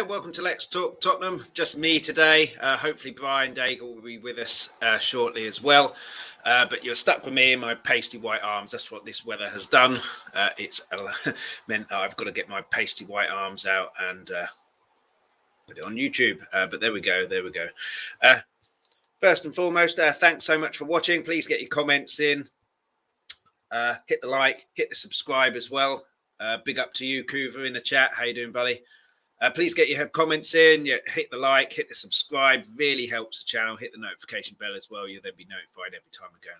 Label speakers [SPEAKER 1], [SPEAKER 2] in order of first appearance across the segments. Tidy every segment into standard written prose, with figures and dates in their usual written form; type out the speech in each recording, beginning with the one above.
[SPEAKER 1] welcome to Let's Talk Tottenham. Just me today. Hopefully Brian Daigle will be with us shortly as well. But you're stuck with me and my pasty white arms. That's what this weather has done. It's meant that I've got to get my pasty white arms out and put it on YouTube. But there we go. First and foremost, thanks so much for watching. Please get your comments in. Hit the like, hit the subscribe as well. Big up to you, Kuva, in the chat. How you doing, buddy? Please get your comments in. Hit the like, hit the subscribe. Really helps the channel. Hit the notification bell as well. You'll then be notified every time we're going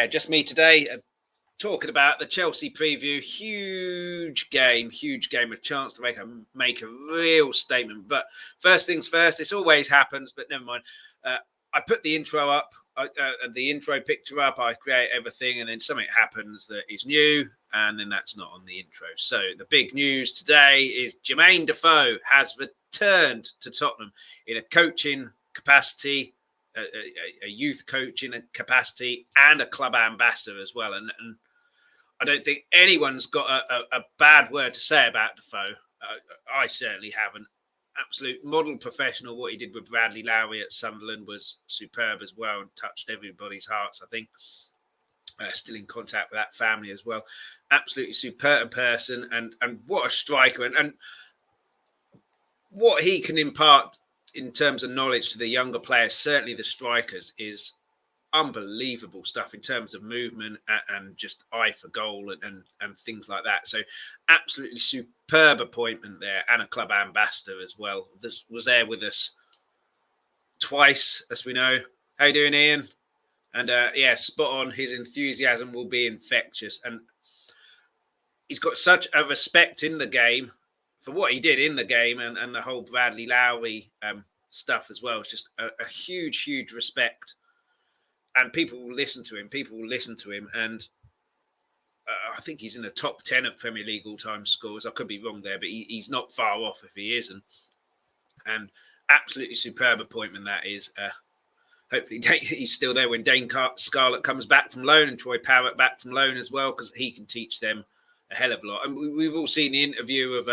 [SPEAKER 1] live. Just me today. Talking about the Chelsea preview. Huge game. A chance to make a real statement. But first things first. This always happens, but never mind. I put the intro up. The intro picture up, I create everything, and then something happens that is new, and then that's not on the intro. So the big news today is Jermain Defoe has returned to Tottenham in a coaching capacity, a youth coaching capacity, and a club ambassador as well. And I don't think anyone's got a bad word to say about Defoe. I certainly haven't. Absolute model professional. What he did with Bradley Lowry at Sunderland was superb as well and touched everybody's hearts, I think. Still in contact with that family as well. Absolutely superb person and what a striker. And what he can impart in terms of knowledge to the younger players, certainly the strikers, is unbelievable stuff in terms of movement and just eye for goal and things like that. So absolutely superb appointment there, and a club ambassador as well. This was there with us twice, as we know. How you doing, Ian? And spot on. His enthusiasm will be infectious, and he's got such a respect in the game for what he did in the game and the whole Bradley Lowry stuff as well. It's just a huge respect. And people will listen to him. And I think he's in the top 10 of Premier League all-time scores. I could be wrong there, but he's not far off if he isn't. And absolutely superb appointment that is. Hopefully he's still there when Dane Scarlett comes back from loan and Troy Parrott back from loan as well, because he can teach them a hell of a lot. And we've all seen the interview of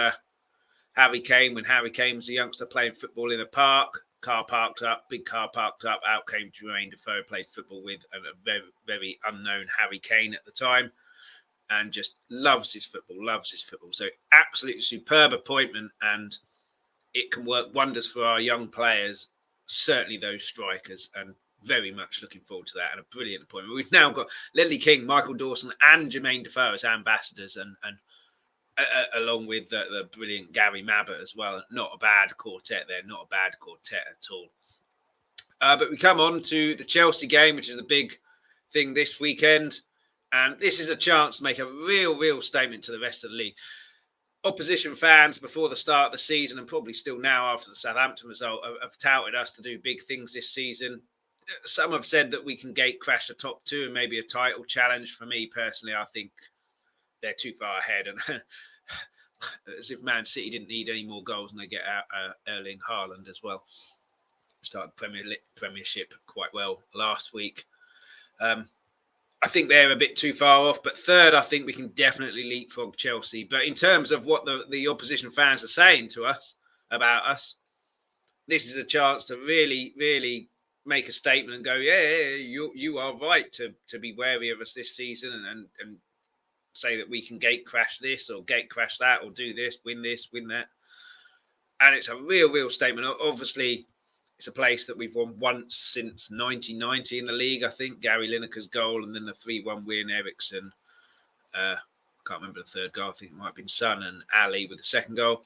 [SPEAKER 1] Harry Kane when Harry Kane was a youngster playing football in a park. Car parked up, big car parked up. Out came Jermain Defoe, played football with a very, very unknown Harry Kane at the time, and just loves his football. So absolutely superb appointment, and it can work wonders for our young players, certainly those strikers, and very much looking forward to that. And a brilliant appointment. We've now got Ledley King, Michael Dawson, and Jermain Defoe as ambassadors, and along with the brilliant Gary Mabbott as well. Not a bad quartet there, at all. But we come on to the Chelsea game, which is the big thing this weekend. And this is a chance to make a real statement to the rest of the league. Opposition fans before the start of the season, and probably still now after the Southampton result, have touted us to do big things this season. Some have said that we can gate crash the top two and maybe a title challenge. For me personally, I think they're too far ahead, and as if Man City didn't need any more goals and they get out Erling Haaland as well. Started Premiership quite well last week. I think they're a bit too far off, but third, I think we can definitely leapfrog Chelsea. But in terms of what the opposition fans are saying to us about us, this is a chance to really make a statement and go, you are right to be wary of us this season and say that we can gate crash this or gate crash that or do this, win that. And it's a real statement. Obviously, it's a place that we've won once since 1990 in the league, I think. Gary Lineker's goal and then the 3-1 win, Ericsson. I can't remember the third goal. I think it might have been Son and Ali with the second goal.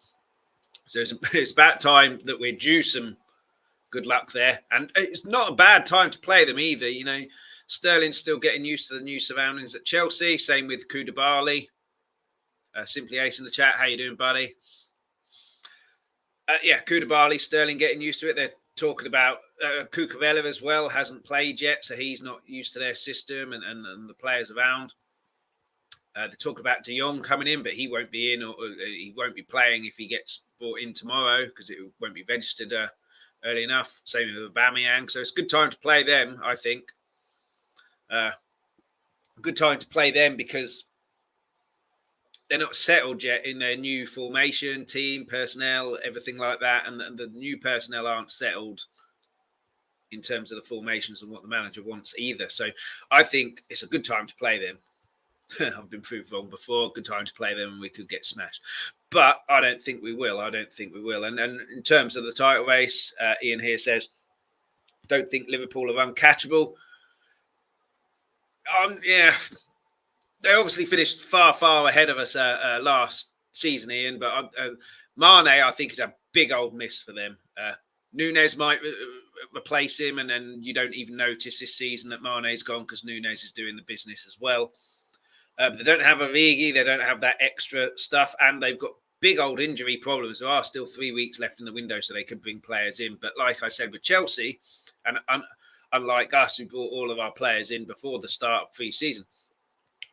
[SPEAKER 1] So it's about time that we're due some good luck there. And it's not a bad time to play them either, you know. Sterling's still getting used to the new surroundings at Chelsea. Same with Koulibaly. Simply Ace in the chat. How you doing, buddy? Koulibaly, Sterling getting used to it. They're talking about Cucurella as well. Hasn't played yet, so he's not used to their system and the players around. They talk about De Jong coming in, but he won't be in or he won't be playing if he gets brought in tomorrow because it won't be registered early enough. Same with Aubameyang. So it's a good time to play them, I think. Good time to play them because they're not settled yet in their new formation, team, personnel, everything like that. And the new personnel aren't settled in terms of the formations and what the manager wants either. So I think it's a good time to play them. I've been proved wrong before. Good time to play them and we could get smashed. But I don't think we will. And in terms of the title race, Ian here says, don't think Liverpool are uncatchable. Yeah, they obviously finished far, far ahead of us last season, Ian. But Mane, I think, is a big old miss for them. Núñez might replace him, and then you don't even notice this season that Mane's gone because Núñez is doing the business as well. But they don't have Origi, they don't have that extra stuff, and they've got big old injury problems. There are still 3 weeks left in the window, so they could bring players in. But like I said, with Chelsea, and unlike us, who brought all of our players in before the start of pre-season,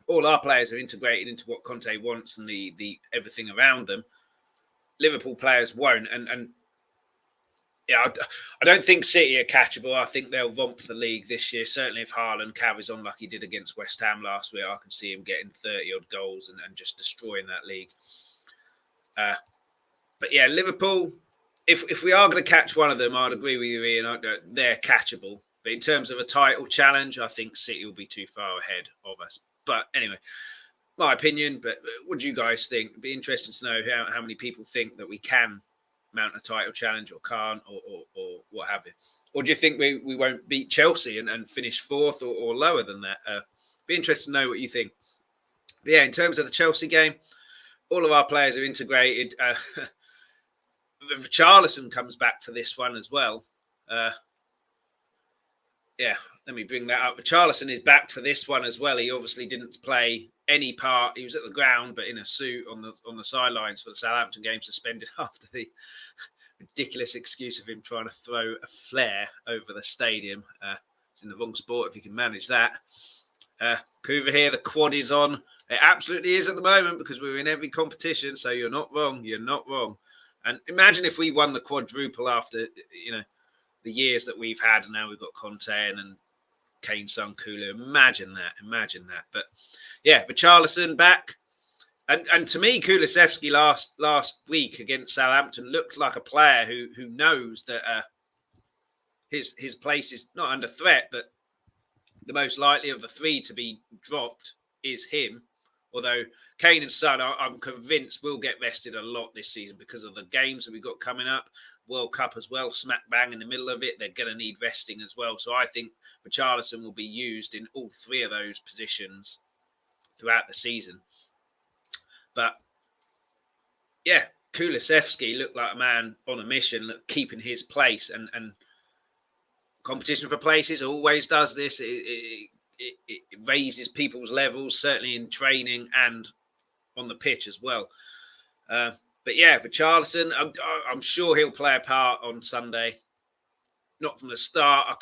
[SPEAKER 1] all our players are integrated into what Conte wants and the everything around them. Liverpool players won't, and yeah, I don't think City are catchable. I think they'll romp the league this year. Certainly if Haaland carries on like he did against West Ham last week, I can see him getting 30-odd goals and just destroying that league. But yeah, Liverpool, if we are going to catch one of them, I'd agree with you, Ian. They're catchable. But in terms of a title challenge, I think City will be too far ahead of us. But anyway, my opinion. But what do you guys think? It'd be interesting to know how many people think that we can mount a title challenge or can't or what have you. Or do you think we won't beat Chelsea and finish fourth or lower than that? Be interested to know what you think. But yeah, in terms of the Chelsea game, all of our players are integrated. Richarlison comes back for this one as well. Yeah, let me bring that up. Richarlison is back for this one as well. He obviously didn't play any part. He was at the ground, but in a suit on the sidelines for the Southampton game, suspended after the ridiculous excuse of him trying to throw a flare over the stadium. It's in the wrong sport if you can manage that. Kuva here, the quad is on. It absolutely is at the moment because we're in every competition, so you're not wrong. You're not wrong. And imagine if we won the quadruple after, the years that we've had, and now we've got Conte and Kane, Son, Kulu. Imagine that. But yeah, Richarlison back. And to me, Kulusevski last week against Southampton looked like a player who knows that his place is not under threat, but the most likely of the three to be dropped is him. Although Kane and Son, I'm convinced, will get rested a lot this season because of the games that we've got coming up. World Cup as well, smack bang in the middle of it. They're going to need resting as well. So I think Richarlison will be used in all three of those positions throughout the season. But yeah, Kulusevski looked like a man on a mission, keeping his place. And competition for places always does this. It raises people's levels, certainly in training and on the pitch as well. But yeah, Richarlison, I'm sure he'll play a part on Sunday. Not from the start.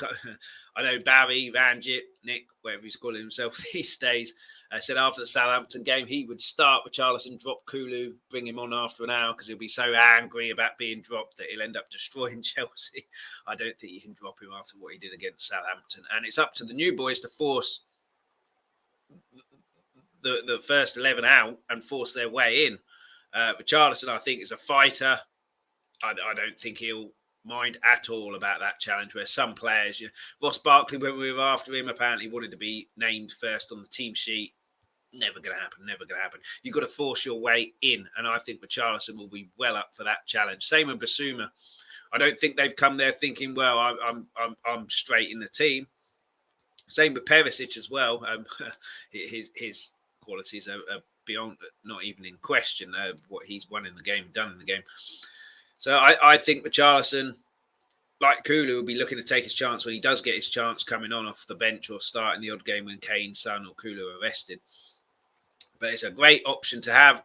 [SPEAKER 1] I know Barry, Ranjit, Nick, whatever he's calling himself these days, said after the Southampton game he would start Richarlison, drop Kulu, bring him on after an hour because he'll be so angry about being dropped that he'll end up destroying Chelsea. I don't think you can drop him after what he did against Southampton. And it's up to the new boys to force the first 11 out and force their way in. Richarlison, I think, is a fighter. I don't think he'll mind at all about that challenge where some players, Ross Barkley, when we were after him, apparently wanted to be named first on the team sheet. Never going to happen. You've got to force your way in. And I think Richarlison will be well up for that challenge. Same with Bissouma. I don't think they've come there thinking, well, I'm straight in the team. Same with Perisic as well. His qualities are beyond, not even in question, what he's won in the game, done in the game. So I think Richarlison, like Kulu, will be looking to take his chance when he does get his chance coming on off the bench or starting the odd game when Kane, Son or Kulu are rested. But it's a great option to have.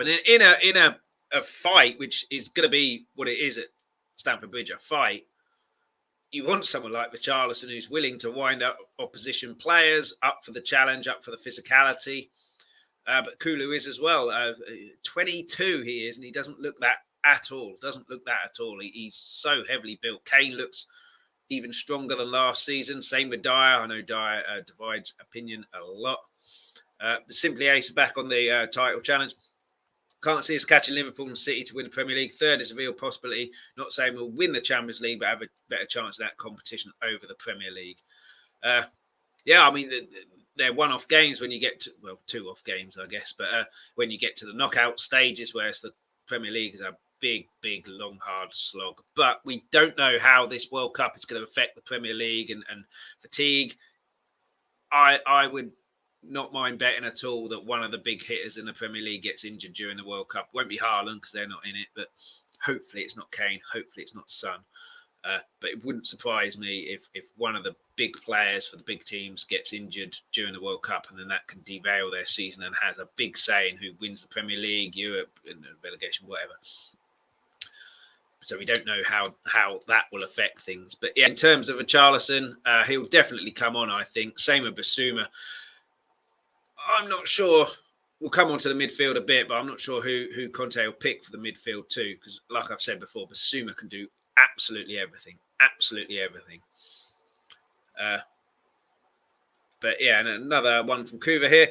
[SPEAKER 1] And in a fight, which is going to be what it is at Stamford Bridge, a fight, you want someone like Richarlison who's willing to wind up opposition players, up for the challenge, up for the physicality. But Kulu is as well. 22 he is, and he doesn't look that at all. He's so heavily built. Kane looks even stronger than last season. Same with Dier. I know Dier divides opinion a lot. Simply Ace back on the title challenge. Can't see us catching Liverpool and City to win the Premier League. Third is a real possibility. Not saying we'll win the Champions League, but have a better chance of that competition over the Premier League. Yeah, I mean, they're one-off games when you get to, well, two-off games, I guess. But when you get to the knockout stages, whereas the Premier League is a big, long, hard slog. But we don't know how this World Cup is going to affect the Premier League and fatigue. I would not mind betting at all that one of the big hitters in the Premier League gets injured during the World Cup. Won't be Haaland because they're not in it, but hopefully it's not Kane. Hopefully it's not Son. But it wouldn't surprise me if one of the big players for the big teams gets injured during the World Cup, and then that can derail their season and has a big say in who wins the Premier League, Europe, and relegation, whatever. So we don't know how that will affect things. But yeah, in terms of Richarlison, he'll definitely come on, I think. Same with Bissouma. I'm not sure. We'll come on to the midfield a bit, but I'm not sure who Conte will pick for the midfield too. Because like I've said before, Bissouma can do absolutely everything. Absolutely everything. But yeah, and another one from Kuva here.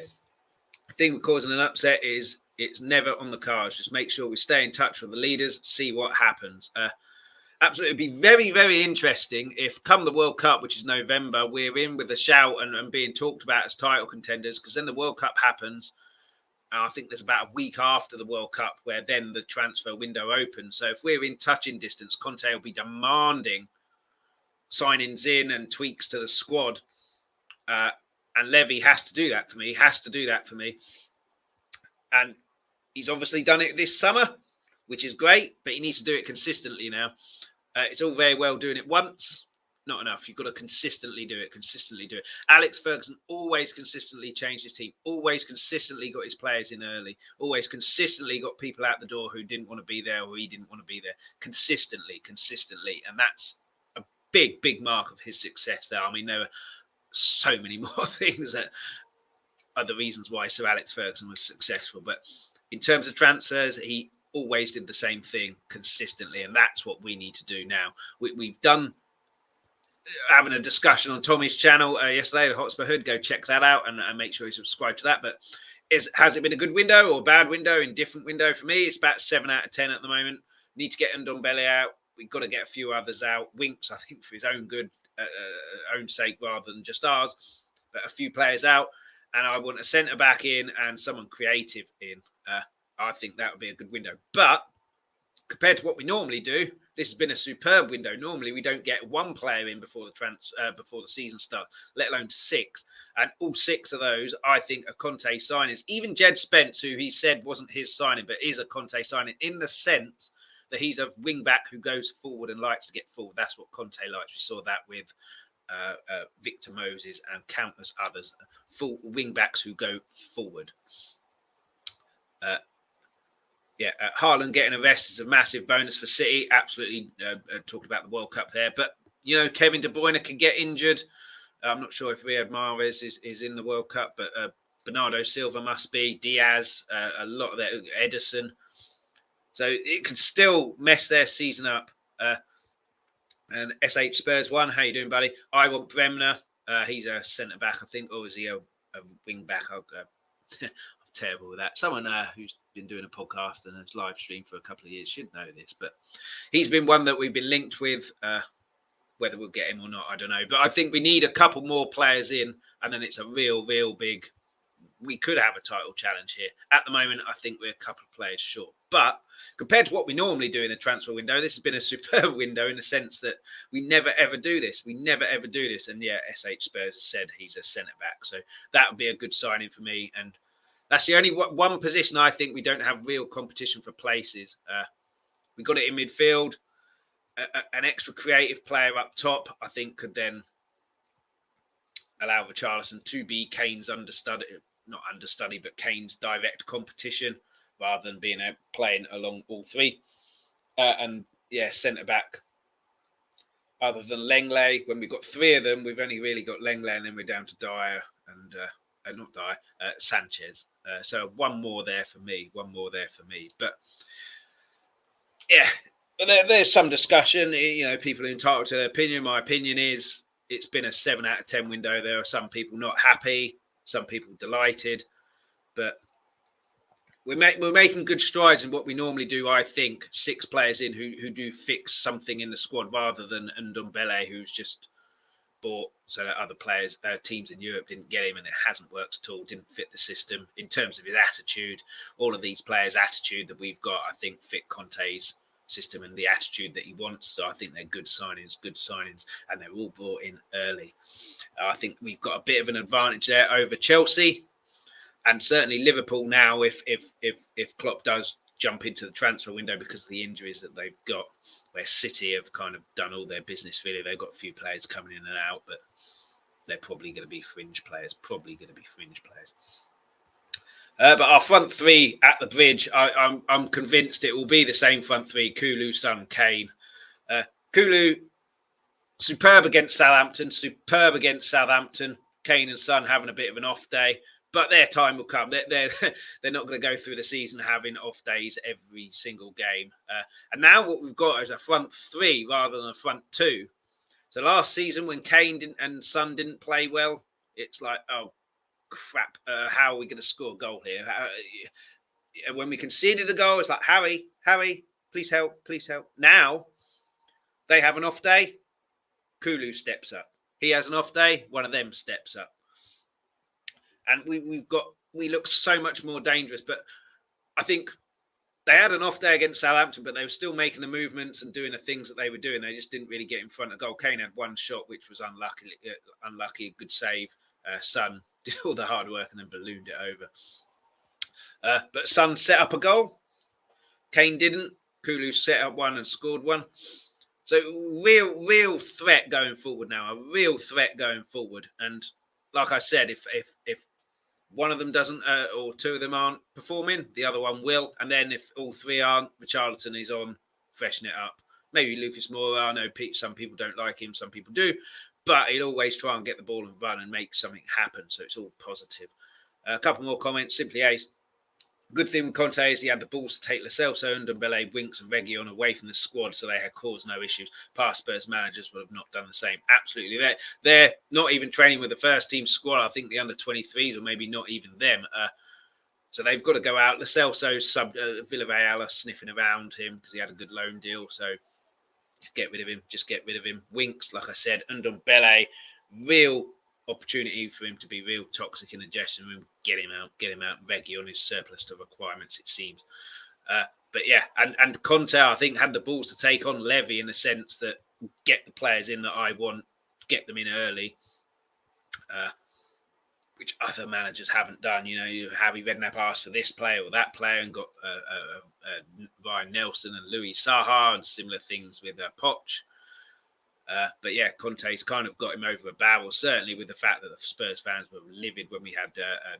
[SPEAKER 1] The thing with causing an upset is it's never on the cards. Just make sure we stay in touch with the leaders, see what happens. Absolutely. It'd be very, very interesting if come the World Cup, which is November, we're in with a shout and being talked about as title contenders, because then the World Cup happens. I think there's about a week after the World Cup where then the transfer window opens. So if we're in touching distance, Conte will be demanding signings in and tweaks to the squad. And Levy has to do that for me. He has to do that for me. And he's obviously done it this summer, which is great, but he needs to do it consistently now. It's all very well doing it once. Not enough. You've got to consistently do it. Alex Ferguson always consistently changed his team, always consistently got his players in early, always consistently got people out the door who didn't want to be there or he didn't want to be there. Consistently. And that's a big mark of his success there. I mean, there are so many more things that are the reasons why Sir Alex Ferguson was successful. But in terms of transfers, he always did the same thing consistently. And that's what we need to do now. We've done having a discussion on Tommy's channel yesterday, the Hotspur Hood. Go check that out and make sure you subscribe to that. But has it been a good window or a bad window? Indifferent window for me. It's about 7 out of 10 at the moment. Need to get Ndombele out. We've got to get a few others out. Winks, I think, for his own good, own sake rather than just ours. But a few players out. And I want a centre back in and someone creative in. I think that would be a good window. But compared to what we normally do, this has been a superb window. Normally, we don't get one player in before the season starts, let alone 6. And all 6 of those, I think, are Conte signings. Even Jed Spence, who he said wasn't his signing, but is a Conte signing in the sense that he's a wing-back who goes forward and likes to get forward. That's what Conte likes. We saw that with Victor Moses and countless others, full wing-backs who go forward. Haaland getting a rest is a massive bonus for City. Absolutely talked about the World Cup there. But, Kevin De Bruyne can get injured. I'm not sure if Riyad Mahrez is in the World Cup, but Bernardo Silva must be. Diaz, a lot of that, Edison. So it can still mess their season up. And SH Spurs 1, how you doing, buddy? I want Bremner. He's a centre-back, I think. Or is he a wing-back? I'm terrible with that. Someone who's been doing a podcast and has live streamed for a couple of years should know this, but he's been one that we've been linked with. Whether we'll get him or not, I don't know. But I think we need a couple more players in, and then it's a real big. We could have a title challenge here. At the moment, I think we're a couple of players short. But compared to what we normally do in a transfer window, this has been a superb window in the sense that we never, ever do this. And yeah, SH Spurs has said he's a centre-back. So that would be a good signing for me. And that's the only one position I think we don't have real competition for places. We got it in midfield. An extra creative player up top, I think, could then allow Richarlison to be Kane's understudy, but Kane's direct competition rather than being playing along all 3. And yeah, centre back. Other than Lenglet, when we've got 3 of them, we've only really got Lenglet, and then we're down to Dier and Sanchez. So one more there for me. But yeah, there's some discussion. People are entitled to their opinion. My opinion is it's been a 7 out of 10 window. There are some people not happy, some people delighted.
[SPEAKER 2] But we're making good strides in what we normally do. I think 6 players in who do fix something in the squad rather than Ndombele, who's just bought so that other players, teams in Europe didn't get him, and it hasn't worked at all. Didn't fit the system in terms of his attitude. All of these players' attitude that we've got, I think, fit Conte's system and the attitude that he wants. So I think they're good signings, and they're all brought in early. I think we've got a bit of an advantage there over Chelsea. And certainly Liverpool now, if Klopp does jump into the transfer window because of the injuries that they've got, where City have kind of done all their business really. They've got a few players coming in and out, but they're probably going to be fringe players. But our front 3 at the Bridge, I'm convinced it will be the same front 3: Kulu, Son, Kane. Kulu, superb against Southampton. Kane and Son having a bit of an off day. But their time will come. They're not going to go through the season having off days every single game. And now what we've got is a front 3 rather than a front 2. So last season when Kane and Son didn't play well, it's like, oh, crap. How are we going to score a goal here? When we conceded a goal, it's like, Harry, please help. Now they have an off day. Kulu steps up. He has an off day. One of them steps up. And we look so much more dangerous. But I think they had an off day against Southampton, but they were still making the movements and doing the things that they were doing. They just didn't really get in front of goal. Kane had one shot, which was unlucky, good save. Son did all the hard work and then ballooned it over. But Son set up a goal. Kane didn't. Kulu set up one and scored one. So real threat going forward now. A real threat going forward. And like I said, if one of them doesn't, or 2 of them aren't performing, the other one will. And then if all 3 aren't, Richarlison is on, freshen it up. Maybe Lucas Moura. I know some people don't like him, some people do. But he'll always try and get the ball and run and make something happen. So it's all positive. A couple more comments. Simply Ace. Good thing with Conte is he had the balls to take Lo Celso, Ndombele, Winks and Reguilon away from the squad, so they had caused no issues. Past Spurs managers would have not done the same. Absolutely. They're not even training with the first team squad. I think the under-23s, or maybe not even them. So they've got to go out. Lo Celso's Villarreal are sniffing around him because he had a good loan deal. So just get rid of him. Winks, like I said, Ndombele, real opportunity for him to be real toxic in the dressing room. Get him out. Reggie on his surplus to requirements, it seems. But yeah, and Conte, I think, had the balls to take on Levy in the sense that get the players in that I want, get them in early, which other managers haven't done. You know, Harry Redknapp asked for this player or that player and got Ryan Nelson and Louis Saha and similar things with Poch. But yeah, Conte's kind of got him over a barrel, certainly with the fact that the Spurs fans were livid when we had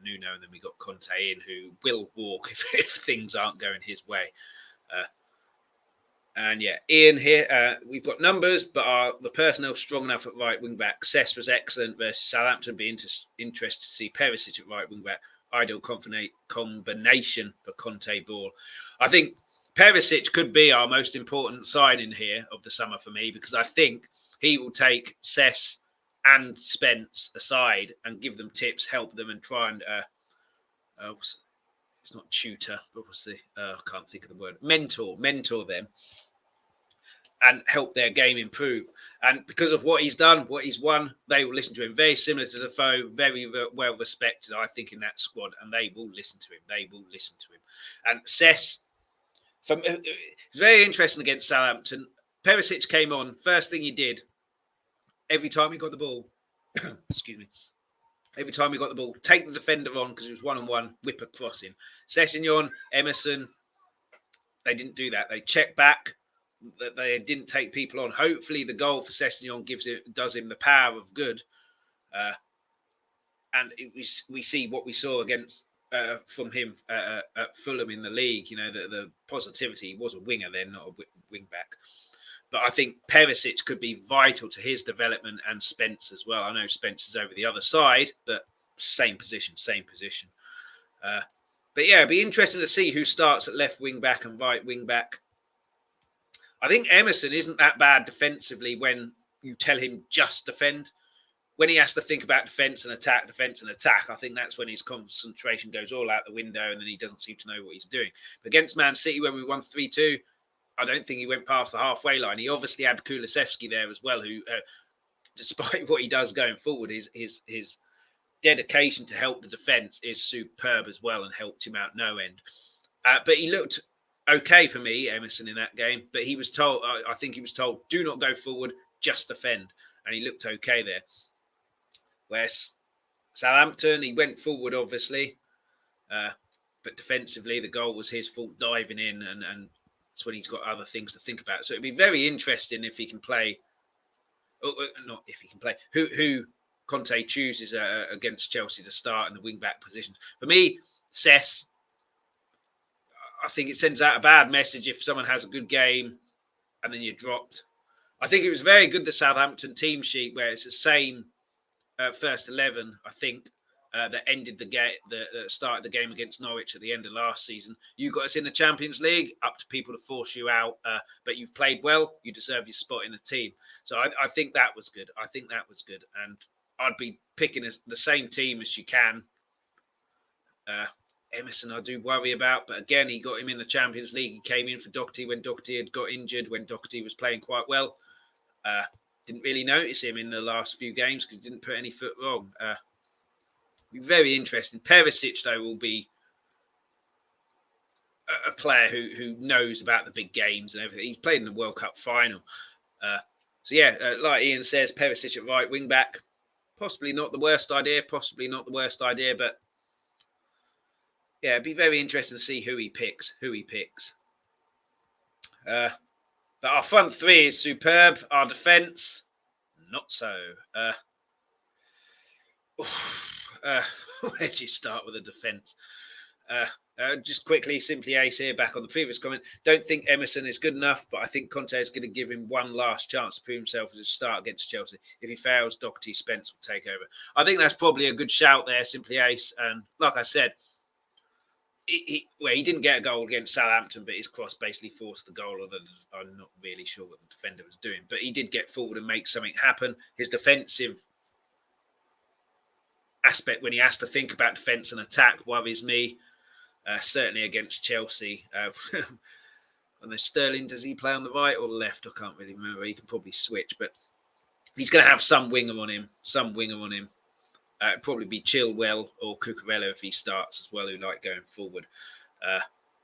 [SPEAKER 2] Nuno, and then we got Conte in, who will walk if things aren't going his way. And yeah, Ian here, we've got numbers, but are the personnel strong enough at right wing back? Cess was excellent versus Southampton. Be interested to see Perisic at right wing back. Ideal combination for Conte ball. I think Perisic could be our most important signing here of the summer for me, because I think he will take Cess and Spence aside and give them tips, help them, and try and it's not tutor, but what's the I can't think of the word, mentor them and help their game improve. And because of what he's done, what he's won, they will listen to him. Very similar to Defoe, very well respected, I think, in that squad, and they will listen to him. And Cess, it's very interesting against Southampton. Perisic came on. First thing he did, every time he got the ball, take the defender on because it was 1-on-1, whip a crossing. Sessegnon, Emerson, they didn't do that. They checked back. They didn't take people on. Hopefully, the goal for Sessegnon does him the power of good. And we see what we saw against. From him at Fulham in the league, you know, the positivity. He was a winger then, not a wing back. But I think Perisic could be vital to his development, and Spence as well. I know Spence is over the other side, but same position. But yeah, it'd be interesting to see who starts at left wing back and right wing back. I think Emerson isn't that bad defensively when you tell him just defend. when he has to think about defence and attack, I think that's when his concentration goes all out the window and then he doesn't seem to know what he's doing. But against Man City, when we won 3-2, I don't think he went past the halfway line. He obviously had Kulusevski there as well, who, despite what he does going forward, his dedication to help the defence is superb as well and helped him out no end. But he looked okay for me, Emerson, in that game. But he was told, I think he was told, do not go forward, just defend. And he looked okay there. Whereas Southampton, he went forward, obviously. But defensively, the goal was his fault, diving in. And it's when he's got other things to think about. So it'd be very interesting if he can play. Not if he can play. Who Conte chooses against Chelsea to start in the wing-back positions. For me, Cess, I think it sends out a bad message if someone has a good game and then you're dropped. I think it was very good, the Southampton team sheet, where it's the same first 11, I think, that ended the game, that started the game against Norwich at the end of last season. You got us in the Champions League, up to people to force you out, but you've played well, you deserve your spot in the team. So I think that was good. And I'd be picking the same team as you can. Emerson, I do worry about, but again, he got him in the Champions League. He came in for Doherty when Doherty had got injured, when Doherty was playing quite well. Didn't really notice him in the last few games because he didn't put any foot wrong. Be very interesting. Perisic, though, will be a player who knows about the big games and everything. He's played in the World Cup final. Like Ian says, Perisic at right wing back. Possibly not the worst idea, but yeah, it'd be very interesting to see who he picks. But our front three is superb. Our defence, not so. Where do you start with the defence? Just quickly, Simply Ace here, back on the previous comment. Don't think Emerson is good enough, but I think Conte is going to give him one last chance to prove himself as a start against Chelsea. If he fails, Doherty, Spence will take over. I think that's probably a good shout there, Simply Ace. And like I said, he didn't get a goal against Southampton, but his cross basically forced the goal. I'm not really sure what the defender was doing, but he did get forward and make something happen. His defensive aspect, when he has to think about defence and attack, worries me. Certainly against Chelsea. And then Sterling, does he play on the right or the left? I can't really remember. He can probably switch, but he's going to have some winger on him. It'd probably be Chilwell or Cucurella if he starts as well, who like going forward.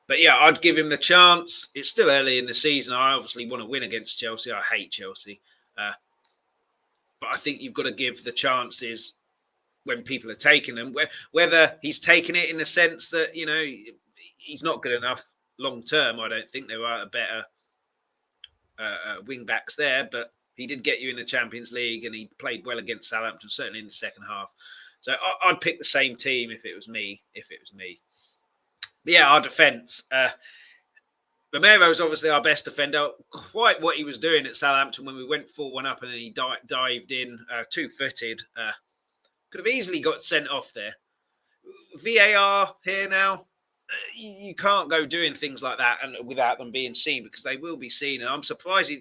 [SPEAKER 2] But yeah, I'd give him the chance. It's still early in the season. I obviously want to win against Chelsea. I hate Chelsea. But I think you've got to give the chances when people are taking them. Whether he's taking it in the sense that, you know, he's not good enough long term. I don't think there are better wing backs there, but he did get you in the Champions League and he played well against Southampton, certainly in the second half. So I'd pick the same team if it was me. But yeah, our defence. Romero is obviously our best defender. Quite what he was doing at Southampton when we went 4-1 up and then he dived in two-footed. Could have easily got sent off there. VAR here now. You can't go doing things like that and without them being seen, because they will be seen. And I'm surprised.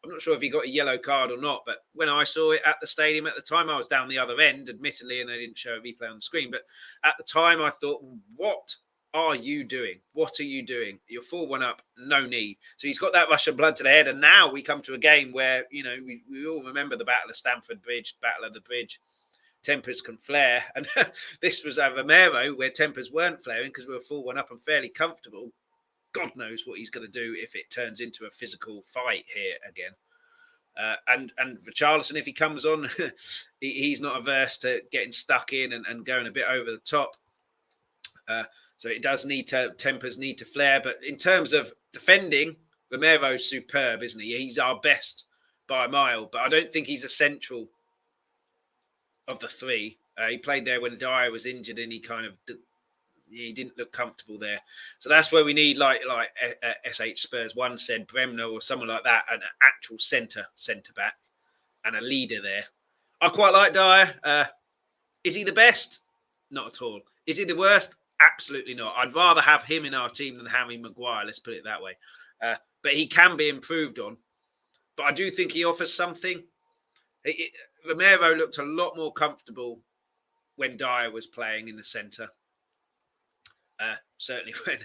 [SPEAKER 2] I'm not sure if he got a yellow card or not, but when I saw it at the stadium at the time, I was down the other end, admittedly, and they didn't show a replay on the screen. But at the time, I thought, what are you doing? You're 4-1 up, no need. So he's got that rush of blood to the head. And now we come to a game where, you know, we all remember the Battle of Stamford Bridge, Battle of the Bridge. Tempers can flare. And this was Romero, where tempers weren't flaring because we were 4-1 up and fairly comfortable. God knows what he's going to do if it turns into a physical fight here again. And Richarlison, if he comes on, he's not averse to getting stuck in and going a bit over the top. So it does tempers need to flare. But in terms of defending, Romero's superb, isn't he? He's our best by a mile, but I don't think he's essential of the three. He played there when Dier was injured and he didn't look comfortable there. So that's where we need, like SH Spurs 1 said, Bremner or someone like that, an actual centre back and a leader there. I quite like Dier. Is he the best? Not at all. Is he the worst? Absolutely not. I'd rather have him in our team than Harry Maguire, let's put it that way. But he can be improved on. But I do think he offers something. Romero looked a lot more comfortable when Dier was playing in the centre. Certainly when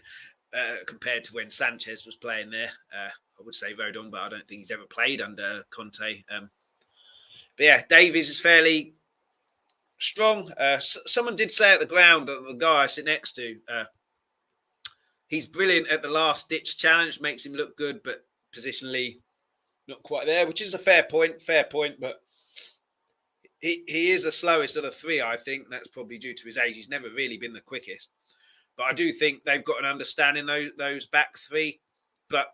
[SPEAKER 2] compared to when Sanchez was playing there. I would say Rodon, but I don't think he's ever played under Conte. But yeah, Davies is fairly strong. Someone did say at the ground, the guy I sit next to, he's brilliant at the last ditch challenge, makes him look good, but positionally not quite there, which is a fair point, but he is the slowest of the three, I think. That's probably due to his age. He's never really been the quickest. But I do think they've got an understanding those back three. But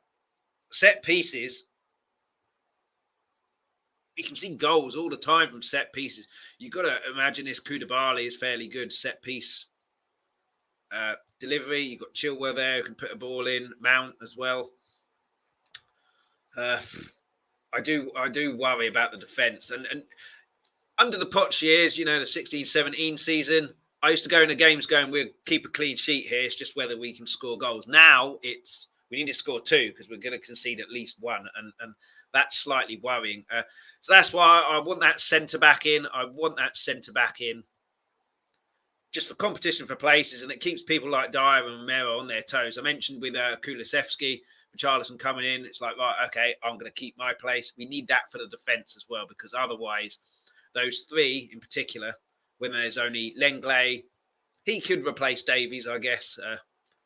[SPEAKER 2] set pieces, you can see goals all the time from set pieces. You've got to imagine this Koulibaly is fairly good set piece delivery. You've got Chilwell there who can put a ball in, Mount as well. I do worry about the defence. And under the Poch years, the 16-17 season, I used to go into games going, we'll keep a clean sheet here. It's just whether we can score goals. Now we need to score 2 because we're going to concede at least 1. And that's slightly worrying. So that's why I want that centre-back in. Just for competition for places. And it keeps people like Dier and Romero on their toes. I mentioned with Kulusevski, Richarlison coming in. It's like, right, okay, I'm going to keep my place. We need that for the defence as well, because otherwise, those 3 in particular, when there's only Lenglet, he could replace Davies, I guess.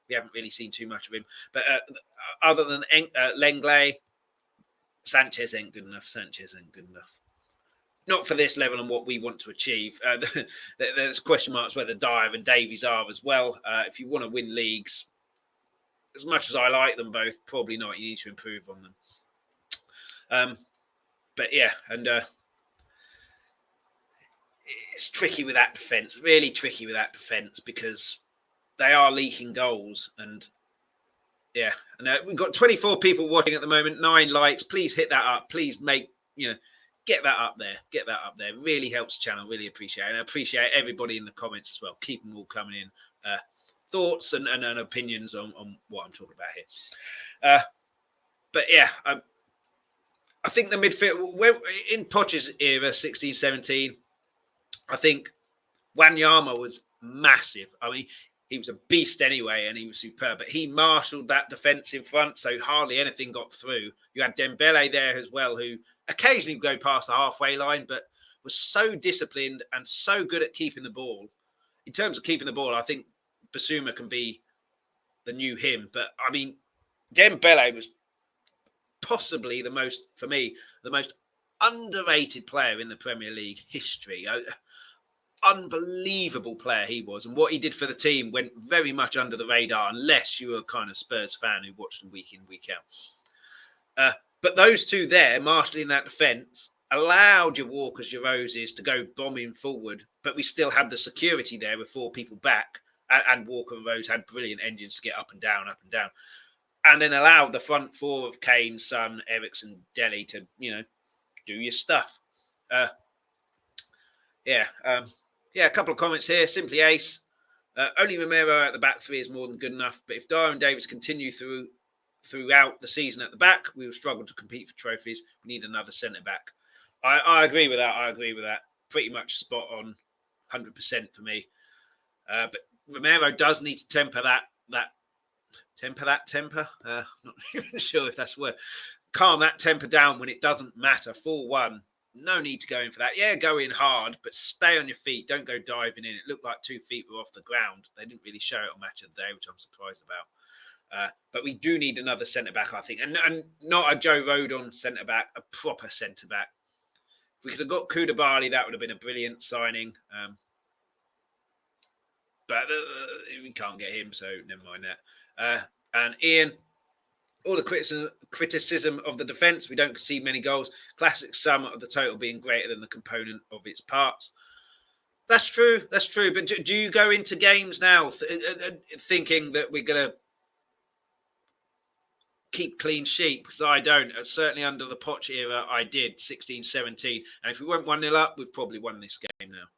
[SPEAKER 2] We haven't really seen too much of him. But other than Lenglet, Sanchez ain't good enough. Not for this level and what we want to achieve. There's question marks whether Dier and Davies are as well. If you want to win leagues, as much as I like them both, probably not. You need to improve on them. But yeah, and it's tricky with that defence, really tricky with that defence, because they are leaking goals. And yeah, and we've got 24 people watching at the moment, 9 likes. Please hit that up. Please get that up there. It really helps the channel. Really appreciate it. And I appreciate everybody in the comments as well. Keep them all coming in. Thoughts and opinions on what I'm talking about here. But yeah, I think the midfield, in Poch's era, 16-17, I think Wanyama was massive. I mean, he was a beast anyway, and he was superb. But he marshalled that defence in front, so hardly anything got through. You had Dembele there as well, who occasionally would go past the halfway line, but was so disciplined and so good at keeping the ball. In terms of keeping the ball, I think Bissouma can be the new him. But, I mean, Dembele was possibly the most underrated player in the Premier League history. Unbelievable player he was, and what he did for the team went very much under the radar, unless you were a kind of Spurs fan who watched them week in, week out. But those 2 there, marshalling that defence, allowed your Walkers, your Roses to go bombing forward, but we still had the security there with 4 people back, and Walker and Rose had brilliant engines to get up and down, and then allowed the front 4 of Kane, Son, Eriksen, Dele to, do your stuff. A couple of comments here. Simply Ace. Only Romero at the back 3 is more than good enough. But if Dier and Davies continue throughout the season at the back, we will struggle to compete for trophies. We need another centre back. I agree with that. Pretty much spot on, 100% for me. But Romero does need to temper that. Not even sure if that's the word. Calm that temper down when it doesn't matter. 4-1. No need to go in for that. Yeah, go in hard, but stay on your feet. Don't go diving in. It looked like 2 feet were off the ground. They didn't really show it on Match of the Day, which I'm surprised about. But we do need another centre-back, I think. And not a Joe Rodon centre-back, a proper centre-back. If we could have got Koulibaly, that would have been a brilliant signing. But we can't get him, so never mind that. And Ian, all the criticism of the defence, we don't concede many goals. Classic sum of the total being greater than the component of its parts. That's true. But do you go into games now thinking that we're going to keep clean sheet? Because I don't. Certainly under the Poch era, I did, 16-17. And if we went 1-0 up, we've probably won this game now.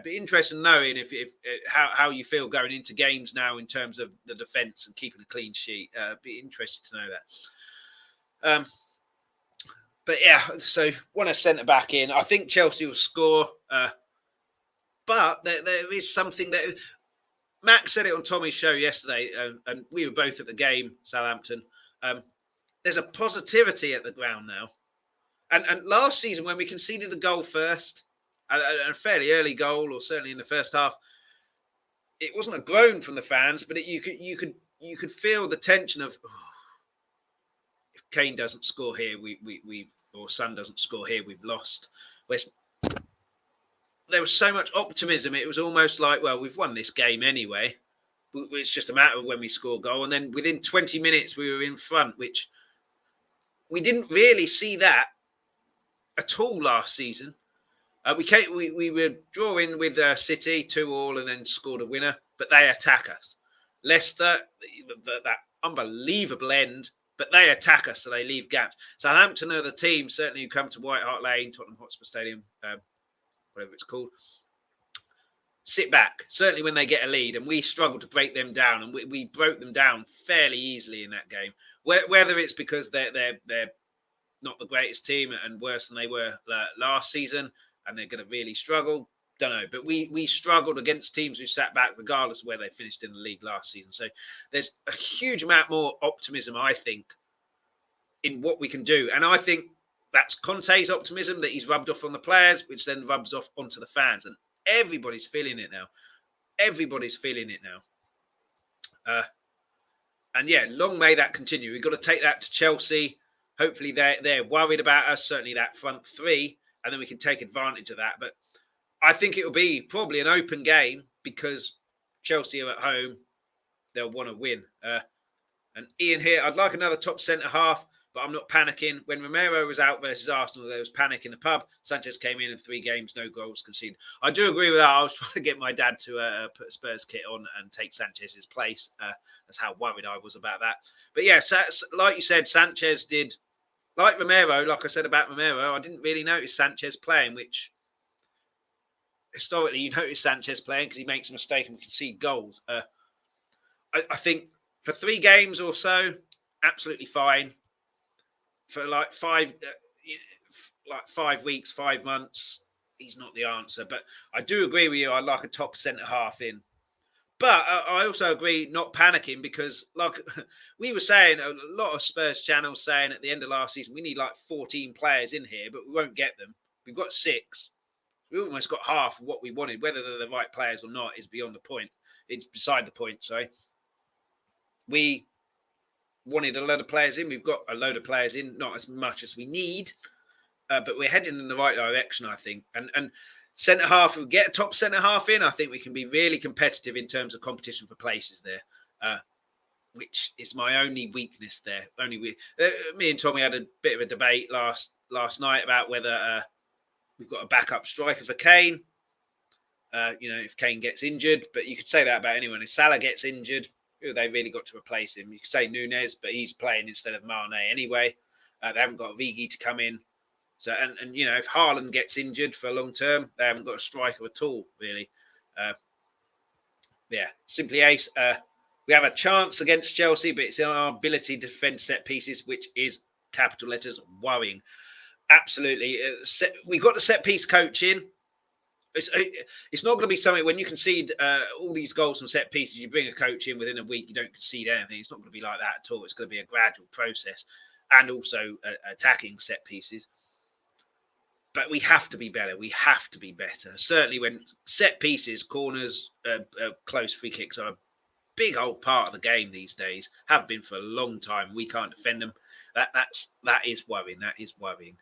[SPEAKER 2] Be interested in knowing if how you feel going into games now in terms of the defence and keeping a clean sheet. Be interested to know that. But yeah, so want a centre back in. I think Chelsea will score, but there is something that Max said it on Tommy's show yesterday, and we were both at the game, Southampton. There's a positivity at the ground now. And last season, when we conceded a goal first, a fairly early goal, or certainly in the first half, it wasn't a groan from the fans, but you could feel the tension of, if Kane doesn't score here, we or Son doesn't score here, we've lost. There was so much optimism. It was almost like, well, we've won this game anyway. It's just a matter of when we score a goal. And then within 20 minutes, we were in front, which we didn't really see that at all last season. We were drawing with City 2-2 and then scored a winner, but they attack us. Leicester, that unbelievable end, but they attack us, so they leave gaps. Southampton are the team, certainly, who come to White Hart Lane, Tottenham Hotspur Stadium, whatever it's called, sit back, certainly when they get a lead, and we struggle to break them down, and we broke them down fairly easily in that game. Whether it's because they're not the greatest team and worse than they were last season, and they're going to really struggle, don't know. But we struggled against teams who sat back, regardless of where they finished in the league last season. So there's a huge amount more optimism, I think, in what we can do. And I think that's Conte's optimism that he's rubbed off on the players, which then rubs off onto the fans. And everybody's feeling it now. Everybody's feeling it now. And yeah, long may that continue. We've got to take that to Chelsea. Hopefully they're worried about us, certainly that front three, and then we can take advantage of that. But I think it will be probably an open game because Chelsea are at home. They'll want to win. And Ian here, I'd like another top centre-half, but I'm not panicking. When Romero was out versus Arsenal, there was panic in the pub. Sanchez came in 3 games, no goals conceded. I do agree with that. I was trying to get my dad to put a Spurs kit on and take Sanchez's place. That's how worried I was about that. But yeah, like you said, Sanchez did, like Romero, like I said about Romero, I didn't really notice Sanchez playing, which historically you notice Sanchez playing because he makes a mistake and concede goals. I think for 3 games or so, absolutely fine. For like 5 weeks, 5 months, he's not the answer. But I do agree with you. I'd like a top centre half in. But I also agree not panicking because, like we were saying, a lot of Spurs channels saying at the end of last season, we need like 14 players in here, but we won't get them. We've got 6. We almost got half of what we wanted. Whether they're the right players or not is beyond the point. It's beside the point, sorry. We wanted a load of players in. We've got a load of players in, not as much as we need, but we're heading in the right direction, I think. And centre half, if we get a top centre half in, I think we can be really competitive in terms of competition for places there, which is my only weakness there. Me and Tommy had a bit of a debate last night about whether we've got a backup striker for Kane. If Kane gets injured, but you could say that about anyone. If Salah gets injured, they really got to replace him. You could say Nunez, but he's playing instead of Mane anyway. They haven't got Vigi to come in. So, and if Haaland gets injured for a long term, they haven't got a striker at all, really. Simply ace. We have a chance against Chelsea, but it's in our ability to defend set pieces, which is capital letters worrying. Absolutely. We've got the set piece coach in. It's not going to be something when you concede all these goals from set pieces, you bring a coach in within a week, you don't concede anything. It's not going to be like that at all. It's going to be a gradual process and also attacking set pieces. But we have to be better. We have to be better. Certainly when set pieces, corners, close free kicks are a big old part of the game these days. Have been for a long time. We can't defend them. That is worrying. That is worrying.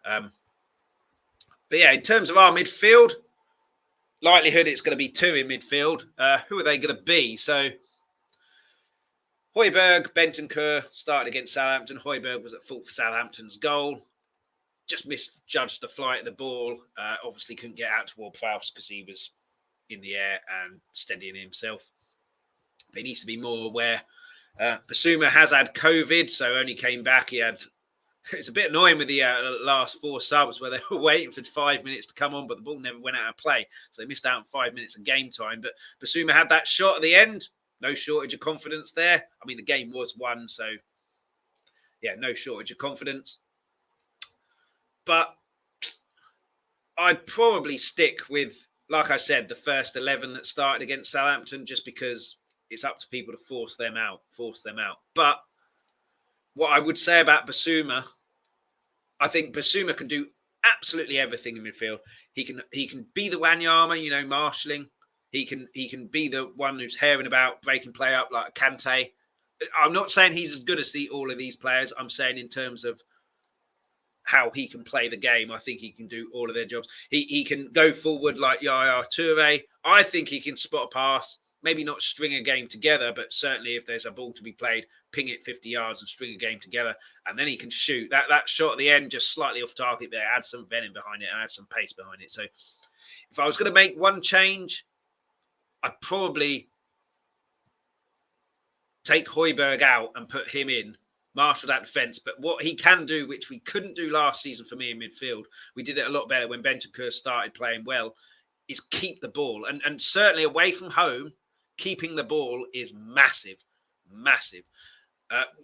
[SPEAKER 2] But yeah, in terms of our midfield, likelihood it's going to be 2 in midfield. Who are they going to be? So Højbjerg, Bentancur started against Southampton. Højbjerg was at fault for Southampton's goal. Just misjudged the flight of the ball. Obviously couldn't get out toward Faust because he was in the air and steadying himself. But he needs to be more aware. Bissouma has had COVID, so only came back. It's a bit annoying with the last 4 subs where they were waiting for 5 minutes to come on, but the ball never went out of play. So they missed out on 5 minutes of game time. But Bissouma had that shot at the end. No shortage of confidence there. I mean, the game was won, so yeah, no shortage of confidence. But I'd probably stick with, like I said, the first 11 that started against Southampton, just because it's up to people to force them out. But what I would say about Bissouma, I think Bissouma can do absolutely everything in midfield. He can be the Wanyama, marshalling. He can be the one who's herring about, breaking play up like Kante. I'm not saying he's as good as all of these players. I'm saying in terms of how he can play the game, I think he can do all of their jobs. He can go forward like Yaya Toure. I think he can spot a pass. Maybe not string a game together, but certainly if there's a ball to be played, ping it 50 yards and string a game together. And then he can shoot. That shot at the end, just slightly off target, but add some venom behind it and add some pace behind it. So if I was going to make one change, I'd probably take Højbjerg out and put him in, marshal that defence. But what he can do, which we couldn't do last season for me in midfield, we did it a lot better when Bentancur started playing well, is keep the ball. And certainly away from home, keeping the ball is massive.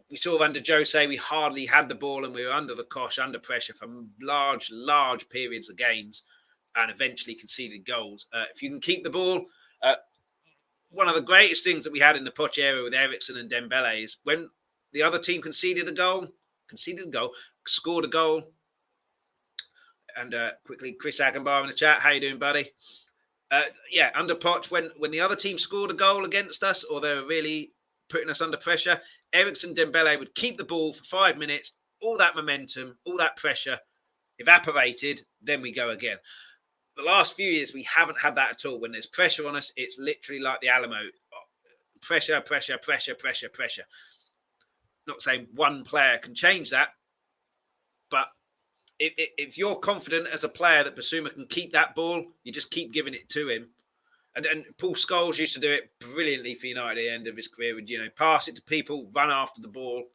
[SPEAKER 2] We saw under Jose, we hardly had the ball and we were under the cosh, under pressure for large periods of games and eventually conceded goals. If you can keep the ball, one of the greatest things that we had in the Poch era with Eriksen and Dembele is when the other team conceded a goal, scored a goal. And quickly, Chris Agenbar in the chat. How you doing, buddy? Under Poch, when the other team scored a goal against us or they were really putting us under pressure, Eriksen and Dembele would keep the ball for 5 minutes, all that momentum, all that pressure evaporated, then we go again. The last few years, we haven't had that at all. When there's pressure on us, it's literally like the Alamo. Pressure. Not saying one player can change that, but if you're confident as a player that Bissouma can keep that ball, you just keep giving it to him. And Paul Scholes used to do it brilliantly for United at the end of his career. Would pass it to people, run after the ball,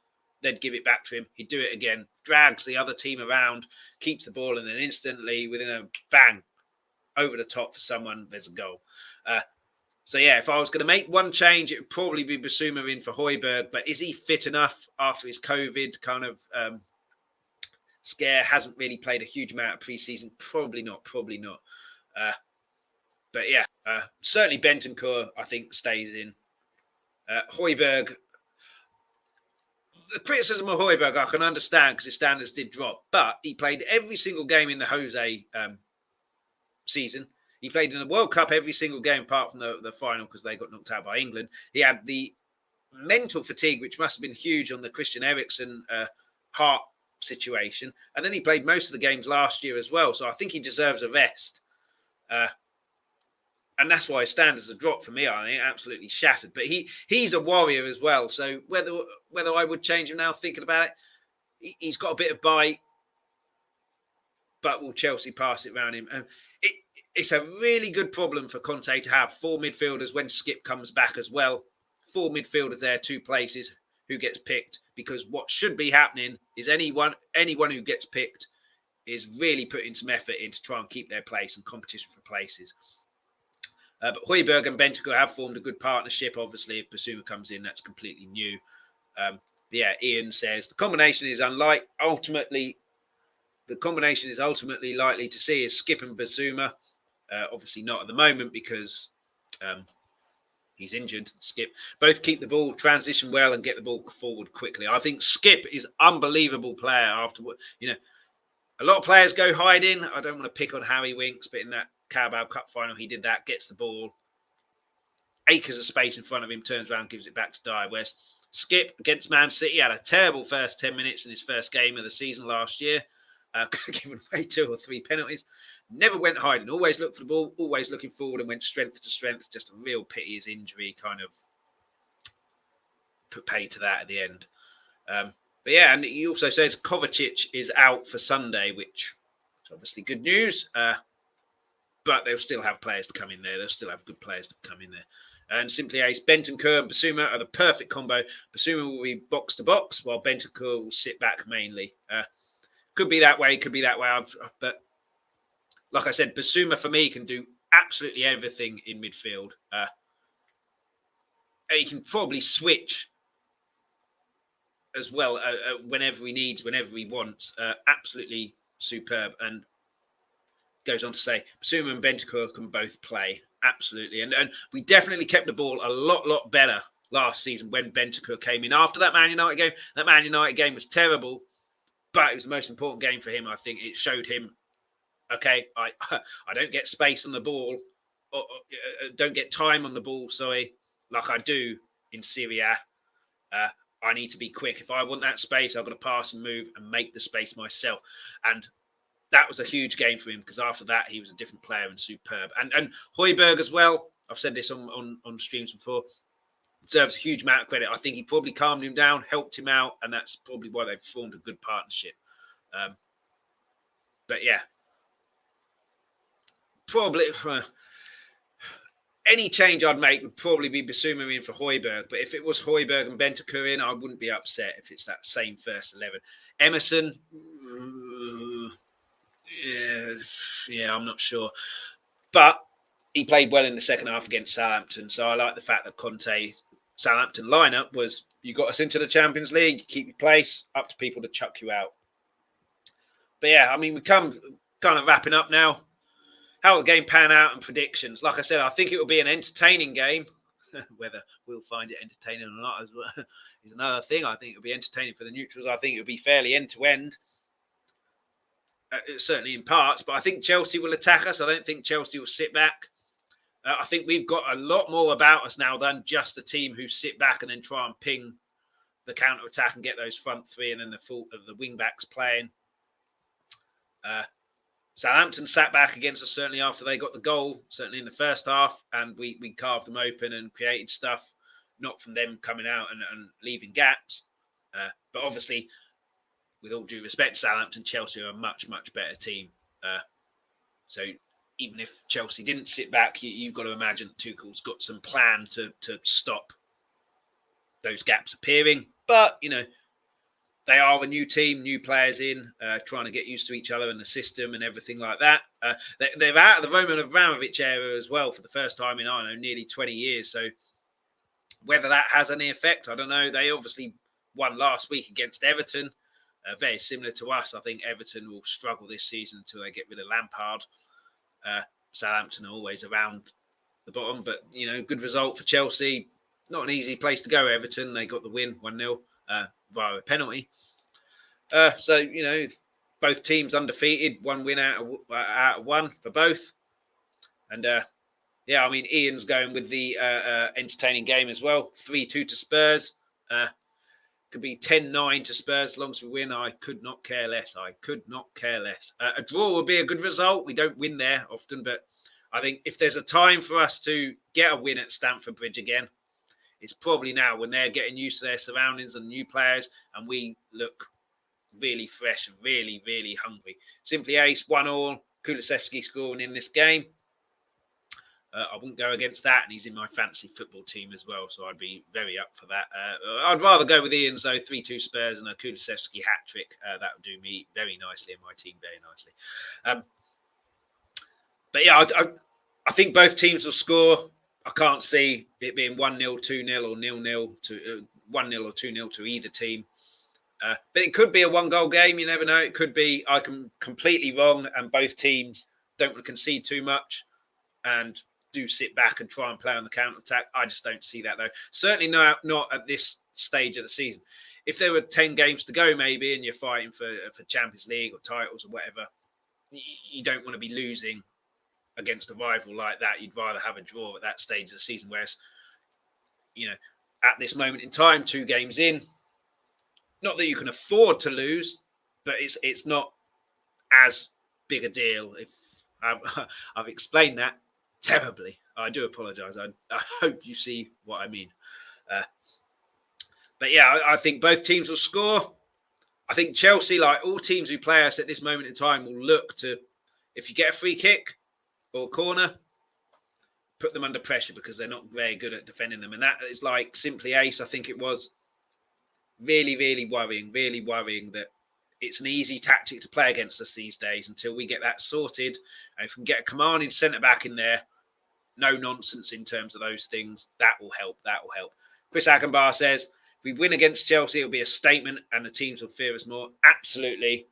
[SPEAKER 2] they'd give it back to him. He'd do it again, drags the other team around, keeps the ball, and then instantly, within a bang, over the top for someone, there's a goal. If I was going to make one change, it would probably be Bissouma in for Højbjerg. But is he fit enough after his COVID kind of scare? Hasn't really played a huge amount of preseason. Probably not. Certainly Bentancur, I think, stays in. Højbjerg, the criticism of Højbjerg I can understand because his standards did drop, but he played every single game in the Jose season. He played in the World Cup every single game apart from the final because they got knocked out by England. He had the mental fatigue, which must have been huge on the Christian Eriksen heart situation. And then he played most of the games last year as well. So I think he deserves a rest. And that's why his standards have dropped for me. I think absolutely shattered. But he's a warrior as well. So whether I would change him now, thinking about it, he's got a bit of bite. But will Chelsea pass it around him? It's a really good problem for Conte to have 4 midfielders when Skip comes back as well. 4 midfielders there, 2 places. Who gets picked? Because what should be happening is anyone who gets picked is really putting some effort in to try and keep their place and competition for places. But Højbjerg and Bentancur have formed a good partnership. Obviously, if Bissouma comes in, that's completely new. Ian says the combination is ultimately likely to see is Skip and Bissouma. Obviously not at the moment because he's injured. Skip. Both keep the ball, transition well, and get the ball forward quickly. I think Skip is an unbelievable player afterward. A lot of players go hiding. I don't want to pick on Harry Winks, but in that Carabao Cup final, he did that, gets the ball, acres of space in front of him, turns around, gives it back to Dier. Whereas Skip against Man City had a terrible first 10 minutes in his first game of the season last year. Given away 2 or 3 penalties. Never went hiding. Always looked for the ball. Always looking forward and went strength to strength. Just a real pity his injury kind of put pay to that at the end. And he also says Kovacic is out for Sunday, which is obviously good news. But they'll still have players to come in there. They'll still have good players to come in there. And simply Ace, Bentancur and Bissouma are the perfect combo. Bissouma will be box to box, while Bentancur will sit back mainly. Could be that way, but like I said, Bissouma for me can do absolutely everything in midfield. He can probably switch as well whenever he needs, whenever he wants. Absolutely superb. And goes on to say, Bissouma and Bentancur can both play. Absolutely. And we definitely kept the ball a lot better last season when Bentancur came in. After that Man United game was terrible, but it was the most important game for him. I think it showed him, okay, I don't get space on the ball, or don't get time on the ball, sorry, like I do in Serie A. I need to be quick. If I want that space, I've got to pass and move and make the space myself. And that was a huge game for him, because after that, he was a different player and superb. And Højbjerg as well, I've said this on streams before, deserves a huge amount of credit. I think he probably calmed him down, helped him out, and that's probably why they've formed a good partnership. But yeah, probably any change I'd make would probably be Bissouma in for Højbjerg. But if it was Højbjerg and Bentancur in, I wouldn't be upset if it's that same first 11. Emerson, yeah, I'm not sure. But he played well in the second half against Southampton. So I like the fact that Conte's Southampton lineup was, you got us into the Champions League, you keep your place, up to people to chuck you out. But yeah, I mean, we come kind of wrapping up now. How will the game pan out and predictions? Like I said, I think it will be an entertaining game. Whether we'll find it entertaining or not is another thing. I think it'll be entertaining for the neutrals. I think it'll be fairly end-to-end. Certainly in parts, but I think Chelsea will attack us. I don't think Chelsea will sit back. I think we've got a lot more about us now than just a team who sit back and then try and ping the counter-attack and get those front three and then the wing-backs playing. Southampton sat back against us certainly after they got the goal, certainly in the first half, and we carved them open and created stuff, not from them coming out and leaving gaps. But obviously, with all due respect to Southampton, Chelsea are a much better team. So even if Chelsea didn't sit back, you've got to imagine Tuchel's got some plan to stop those gaps appearing. But, you know, they are a new team, new players in, trying to get used to each other and the system and everything like that. They're out of the Roman Abramovich era as well for the first time in, I don't know, nearly 20 years. So whether that has any effect, I don't know. They obviously won last week against Everton. Very similar to us. I think Everton will struggle this season until they get rid of Lampard. Southampton are always around the bottom, but, you know, good result for Chelsea. Not an easy place to go, Everton. They got the win 1-0 via a penalty. So, you know, both teams undefeated, one win out of one for both. And, yeah, I mean, Ian's going with the entertaining game as well. 3-2 to Spurs. Could be 10-9 to Spurs as long as we win. I could not care less. A draw would be a good result. We don't win there often, but I think if there's a time for us to get a win at Stamford Bridge again, it's probably now, when they're getting used to their surroundings and new players, and we look really fresh and really hungry. Simply Ace, 1-1. Kulusevski scoring in this game. I wouldn't go against that, and he's in my fantasy football team as well, so I'd be very up for that. I'd rather go with Ian's, though, 3-2 Spurs and a Kulusevski hat-trick. That would do me very nicely and my team very nicely. But yeah, I think both teams will score. I can't see it being 1-0, 2-0 or 0-0 to 1-0 or 2-0 to either team. But it could be a one-goal game. You never know. It could be I'm completely wrong and both teams don't want to concede too much and do sit back and try and play on the counter-attack. I just don't see that, though. Certainly not at this stage of the season. If there were 10 games to go, maybe, and you're fighting for Champions League or titles or whatever, you don't want to be losing against a rival like that. You'd rather have a draw at that stage of the season. Whereas, you know, at this moment in time, 2 games in, not that you can afford to lose, but it's not as big a deal. If I've explained that terribly, I do apologise. I hope you see what I mean. But yeah, I think both teams will score. I think Chelsea, like all teams who play us at this moment in time, will look to, if you get a free kick or a corner, put them under pressure because they're not very good at defending them. And that is like simply Ace, I think it was really worrying that it's an easy tactic to play against us these days until we get that sorted. And if we can get a commanding centre-back in there, no nonsense in terms of those things, that will help. Chris Akenbar says, if we win against Chelsea, it'll be a statement and the teams will fear us more. Absolutely.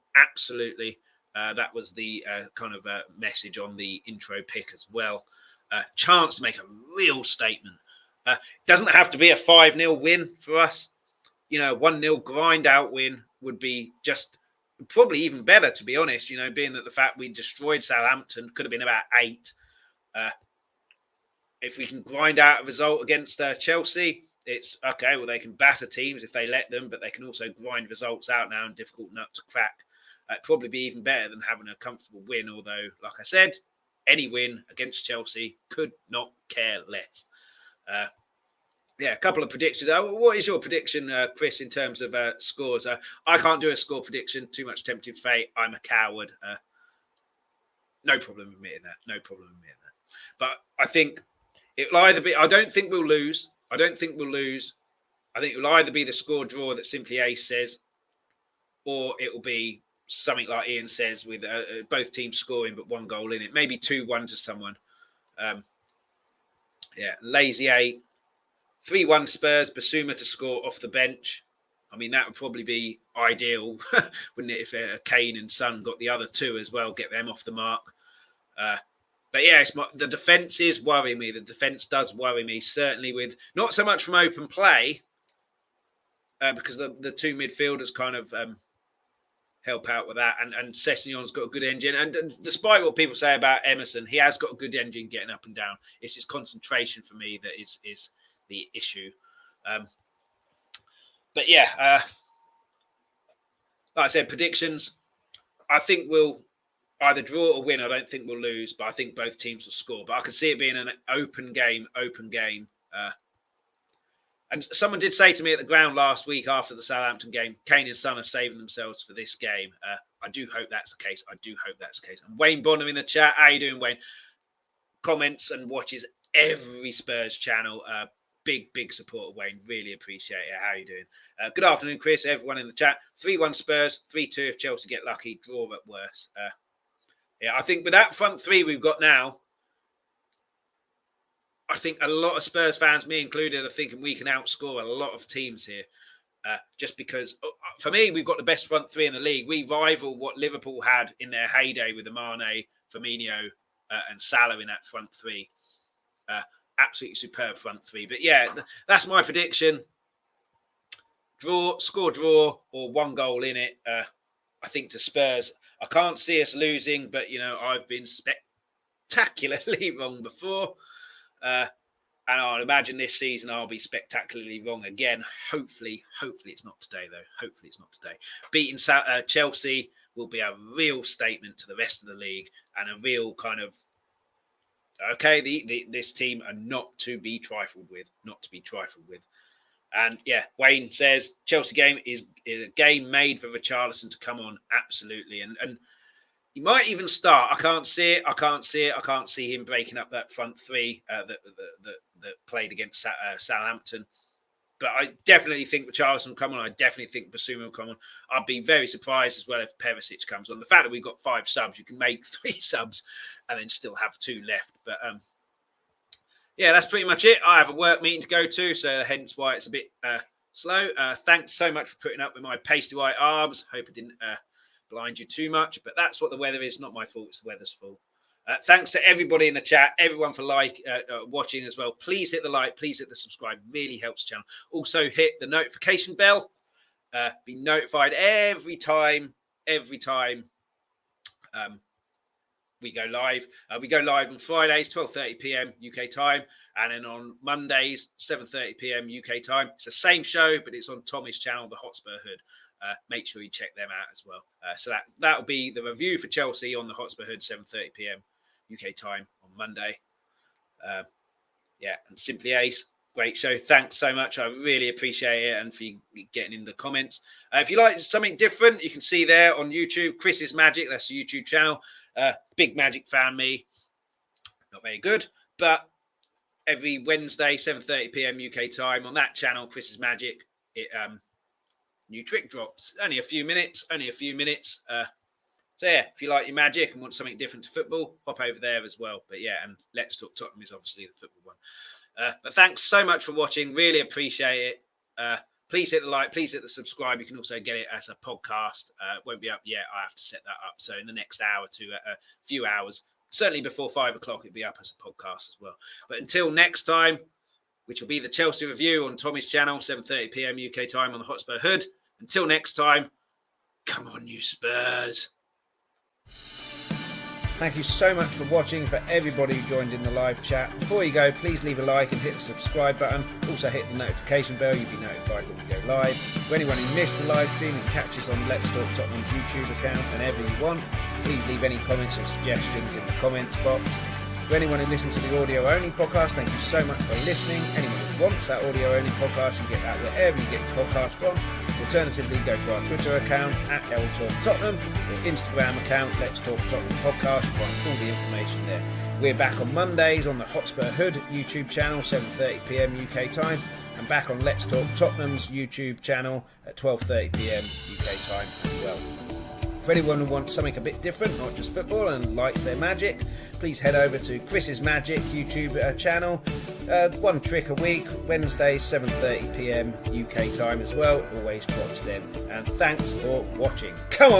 [SPEAKER 2] That was the kind of message on the intro pick as well. Chance to make a real statement. Doesn't have to be a 5-0 win for us. 1-0 grind out win would be just probably even better, to be honest, being that the fact we destroyed Southampton, could have been about 8. If we can grind out a result against Chelsea, it's okay. Well, they can batter teams if they let them, but they can also grind results out now and difficult nut to crack. It'd probably be even better than having a comfortable win, although, like I said, any win against Chelsea, could not care less. A couple of predictions. What is your prediction, Chris, in terms of scores? I can't do a score prediction. Too much tempting fate. I'm a coward. No problem admitting that. But I think it will either be... I don't think we'll lose. I think it will either be the score draw that Simply Ace says, or it will be something like Ian says, with both teams scoring but 1 goal in it. Maybe 2-1 to someone. Lazy 8. 3-1 Spurs, Bissouma to score off the bench. I mean, that would probably be ideal, wouldn't it, if Kane and Son got the other 2 as well, get them off the mark. But yeah, the defence is worrying me. The defence does worry me, certainly, with not so much from open play, because the 2 midfielders kind of help out with that. And Sessegnon's got a good engine. And despite what people say about Emerson, he has got a good engine getting up and down. It's his concentration for me that is the issue. But yeah, like I said, predictions. I think we'll either draw or win. I don't think we'll lose, but I think both teams will score. But I can see it being an open game. And someone did say to me at the ground last week after the Southampton game, Kane and Son are saving themselves for this game. I do hope that's the case. And Wayne Bonham in the chat. How you doing, Wayne? Comments and watches every Spurs channel. Big support of Wayne. Really appreciate it. How are you doing? Good afternoon, Chris. Everyone in the chat. 3-1 Spurs. 3-2 if Chelsea get lucky. Draw at worst. I think with that front 3 we've got now, I think a lot of Spurs fans, me included, are thinking we can outscore a lot of teams here. Just because, for me, we've got the best front 3 in the league. We rival what Liverpool had in their heyday with the Mane, Firmino, and Salah in that front 3. Absolutely superb front 3. But yeah, that's my prediction. Score draw, or 1 goal in it. I think to Spurs. I can't see us losing, but, I've been spectacularly wrong before. And I'll imagine this season I'll be spectacularly wrong again. Hopefully it's not today, though. Beating Chelsea will be a real statement to the rest of the league, and a real kind of, okay, this team are not to be trifled with. And yeah, Wayne says Chelsea game is a game made for Richarlison to come on. Absolutely. And he might even start. I can't see it. I can't see him breaking up that front 3 that played against Southampton. But I definitely think Richarlison will come on. I definitely think Bissouma will come on. I'd be very surprised as well if Perisic comes on. The fact that we've got 5 subs, you can make 3 subs and then still have 2 left. But yeah, that's pretty much it. I have a work meeting to go to, so hence why it's a bit slow. Thanks so much for putting up with my pasty white arms. Hope it didn't blind you too much, but that's what the weather is. Not my fault. It's the weather's fault. Thanks to everybody in the chat, everyone for watching as well. Please hit the like, please hit the subscribe. Really helps the channel. Also hit the notification bell. Be notified every time we go live. We go live on Fridays, 12:30 p.m. UK time, and then on Mondays, 7:30 p.m. UK time. It's the same show, but it's on Tommy's channel, The Hotspur Hood. Make sure you check them out as well. So that'll be the review for Chelsea on The Hotspur Hood, 7:30 p.m. UK time on Monday. And Simply Ace, great show. Thanks so much. I really appreciate it, and for you getting in the comments. If you like something different, you can see there on YouTube, Chris's Magic. That's the YouTube channel. Big Magic fan, me. Not very good, but every Wednesday, 7:30 p.m. UK time on that channel, Chris's Magic, new trick drops. Only a few minutes. So yeah, if you like your magic and want something different to football, hop over there as well. But yeah, and Let's Talk Tottenham is obviously the football one. But thanks so much for watching. Really appreciate it. please hit the like, please hit the subscribe. You can also get it as a podcast. It won't be up yet. I have to set that up. So in the next hour to a few hours, certainly before 5 o'clock, it'll be up as a podcast as well. But until next time, which will be the Chelsea review on Tommy's channel, 7:30 p.m. UK time on the Hotspur Hood. Until next time, come on, you Spurs.
[SPEAKER 1] Thank you so much for watching, for everybody who joined in the live chat. Before you go, please leave a like and hit the subscribe button. Also hit the notification bell, you'll be notified when we go live. For anyone who missed the live stream, you can catch us on Let's Talk Tottenham's YouTube account whenever you want. Please leave any comments or suggestions in the comments box. For anyone who listens to the audio-only podcast, thank you so much for listening. Anyone who wants that audio-only podcast, you can get that wherever you get your podcast from. Alternatively, go to our Twitter account @LTalkTottenham or Instagram account Let's Talk Tottenham Podcast to find all the information there. We're back on Mondays on the Hotspur Hood YouTube channel, 7:30 p.m. UK time, and back on Let's Talk Tottenham's YouTube channel at 12:30 p.m. UK time as well. For anyone who wants something a bit different, not just football, and likes their magic, please head over to Chris's Magic YouTube channel. One trick a week, Wednesdays, 7:30 p.m. UK time as well. It always drops then. And thanks for watching. Come on!